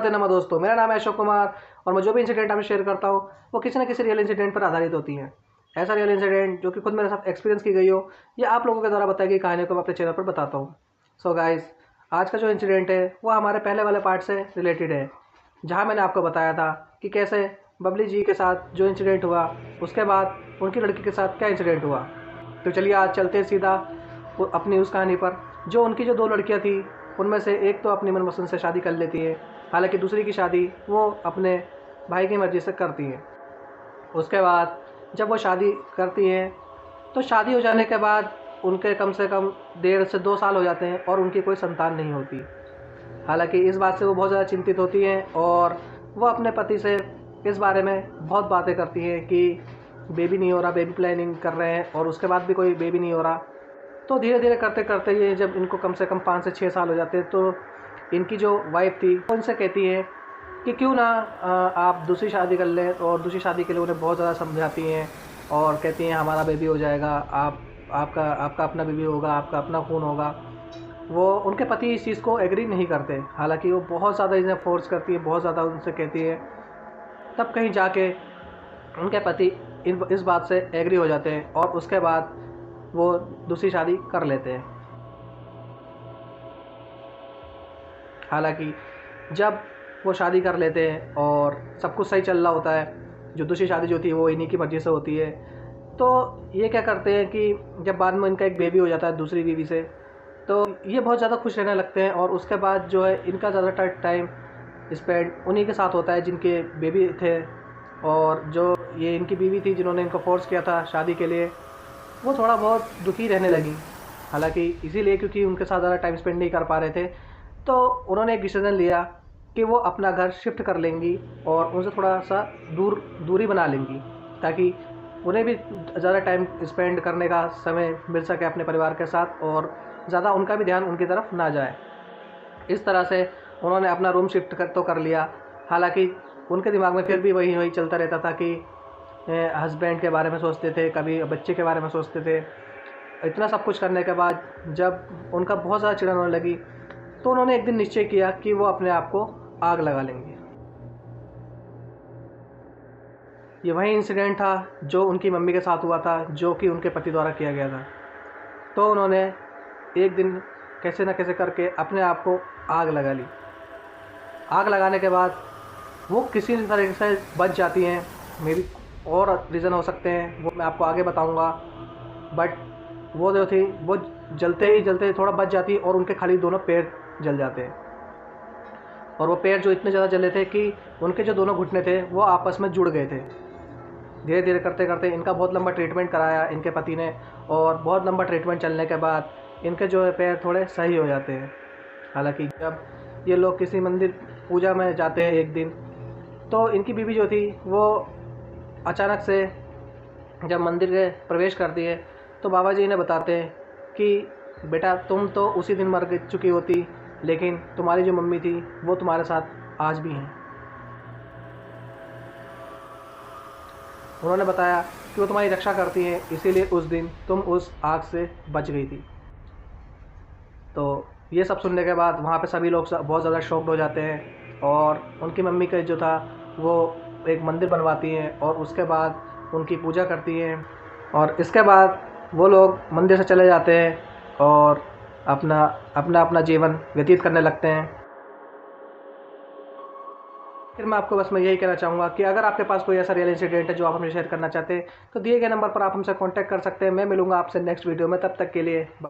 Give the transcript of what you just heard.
राधे नमः दोस्तों, मेरा नाम है अशोक कुमार और मैं जो भी इंसिडेंट आपसे शेयर करता हूँ वो किसी न किसी रियल इंसिडेंट पर आधारित होती हैं। ऐसा रियल इंसिडेंट जो कि खुद मेरे साथ एक्सपीरियंस की गई हो या आप लोगों के द्वारा बताई गई कहानी को मैं अपने चैनल पर बताता हूँ। सो गाइस, आज का जो इंसिडेंट है वो हमारे पहले वाले पार्ट से रिलेटेड है, जहाँ मैंने आपको बताया था कि कैसे बबली जी के साथ जो इंसिडेंट हुआ उसके बाद उनकी लड़की के साथ क्या इंसिडेंट हुआ। तो चलिए आज चलते हैं सीधा अपनी उस कहानी पर। जो उनकी जो दो लड़कियां थी उनमें से एक तो अपनी मनपसंद से शादी कर लेती है, हालांकि दूसरी की शादी वो अपने भाई की मर्ज़ी से करती हैं। उसके बाद जब वो शादी करती हैं तो शादी हो जाने के बाद उनके कम से कम 1.5 से 2 साल हो जाते हैं और उनकी कोई संतान नहीं होती। हालांकि इस बात से वो बहुत ज़्यादा चिंतित होती हैं और वो अपने पति से इस बारे में बहुत बातें करती हैं कि बेबी नहीं हो रहा, बेबी प्लानिंग कर रहे हैं और उसके बाद भी कोई बेबी नहीं हो रहा। तो धीरे धीरे करते करते ये जब इनको कम से कम 5 से 6 साल हो जाते हैं तो इनकी जो वाइफ थी वो उनसे कहती है कि क्यों ना आप दूसरी शादी कर लें, और दूसरी शादी के लिए उन्हें बहुत ज़्यादा समझाती हैं और कहती हैं हमारा बेबी हो जाएगा, आपका आपका अपना बेबी होगा, आपका अपना खून होगा। वो उनके पति इस चीज़ को एग्री नहीं करते, हालांकि वो बहुत ज़्यादा इन्हें फोर्स करती है, बहुत ज़्यादा उनसे कहती है। तब कहीं जाके उनके पति इस बात से एग्री हो जाते हैं और उसके बाद वो दूसरी शादी कर लेते हैं। हालांकि जब वो शादी कर लेते हैं और सब कुछ सही चल रहा होता है, जो दूसरी शादी जो थी वो इन्हीं की मर्ज़ी से होती है, तो ये क्या करते हैं कि जब बाद में इनका एक बेबी हो जाता है दूसरी बीवी से, तो ये बहुत ज़्यादा खुश रहने लगते हैं और उसके बाद जो है इनका ज़्यादातर टाइम स्पेंड उन्हीं के साथ होता है जिनके बेबी थे। और जो ये इनकी बीवी थी जिन्होंने इनको फोर्स किया था शादी के लिए, वो थोड़ा बहुत दुखी रहने लगी। हालांकि इसीलिए क्योंकि उनके साथ ज़्यादा टाइम स्पेंड नहीं कर पा रहे थे, तो उन्होंने एक डिसीज़न लिया कि वो अपना घर शिफ्ट कर लेंगी और उनसे थोड़ा सा दूरी बना लेंगी, ताकि उन्हें भी ज़्यादा टाइम स्पेंड करने का समय मिल सके अपने परिवार के साथ और ज़्यादा उनका भी ध्यान उनकी तरफ ना जाए। इस तरह से उन्होंने अपना रूम शिफ्ट कर लिया। हालांकि उनके दिमाग में फिर भी वही वही चलता रहता था कि हस्बैंड के बारे में सोचते थे, कभी बच्चे के बारे में सोचते थे। इतना सब कुछ करने के बाद जब उनका बहुत ज़्यादा चिड़न होने लगी, तो उन्होंने एक दिन निश्चय किया कि वो अपने आप को आग लगा लेंगे। ये वही इंसिडेंट था जो उनकी मम्मी के साथ हुआ था, जो कि उनके पति द्वारा किया गया था। तो उन्होंने एक दिन कैसे न कैसे करके अपने आप को आग लगा ली। आग लगाने के बाद वो किसी तरीके से बच जाती हैं। मे बी और रीज़न हो सकते हैं, वो मैं आपको आगे बताऊंगा। बट वो जो थी वो जलते ही थोड़ा बच जाती और उनके खाली दोनों पैर जल जाते हैं। और वो पैर जो इतने ज़्यादा जले थे कि उनके जो दोनों घुटने थे वो आपस में जुड़ गए थे। धीरे धीरे करते करते इनका बहुत लंबा ट्रीटमेंट कराया इनके पति ने, और बहुत लंबा ट्रीटमेंट चलने के बाद इनके जो है पैर थोड़े सही हो जाते हैं। हालांकि जब ये लोग किसी मंदिर पूजा में जाते हैं एक दिन, तो इनकी बीवी जो थी वो अचानक से जब मंदिर के प्रवेश करती है तो बाबा जी इन्हें बताते हैं कि बेटा तुम तो उसी दिन मर चुकी होती, लेकिन तुम्हारी जो मम्मी थी वो तुम्हारे साथ आज भी हैं। उन्होंने बताया कि वो तुम्हारी रक्षा करती हैं, इसीलिए उस दिन तुम उस आग से बच गई थी। तो ये सब सुनने के बाद वहाँ पे सभी लोग बहुत ज़्यादा शॉक्ड हो जाते हैं और उनकी मम्मी का जो था वो एक मंदिर बनवाती हैं और उसके बाद उनकी पूजा करती हैं, और इसके बाद वो लोग मंदिर से चले जाते हैं और अपना अपना अपना जीवन व्यतीत करने लगते हैं। फिर मैं आपको बस मैं यही कहना चाहूँगा कि अगर आपके पास कोई ऐसा रियल इंसिडेंट है जो आप हमसे शेयर करना चाहते हैं, तो दिए गए नंबर पर आप हमसे कांटेक्ट कर सकते हैं। मैं मिलूँगा आपसे नेक्स्ट वीडियो में, तब तक के लिए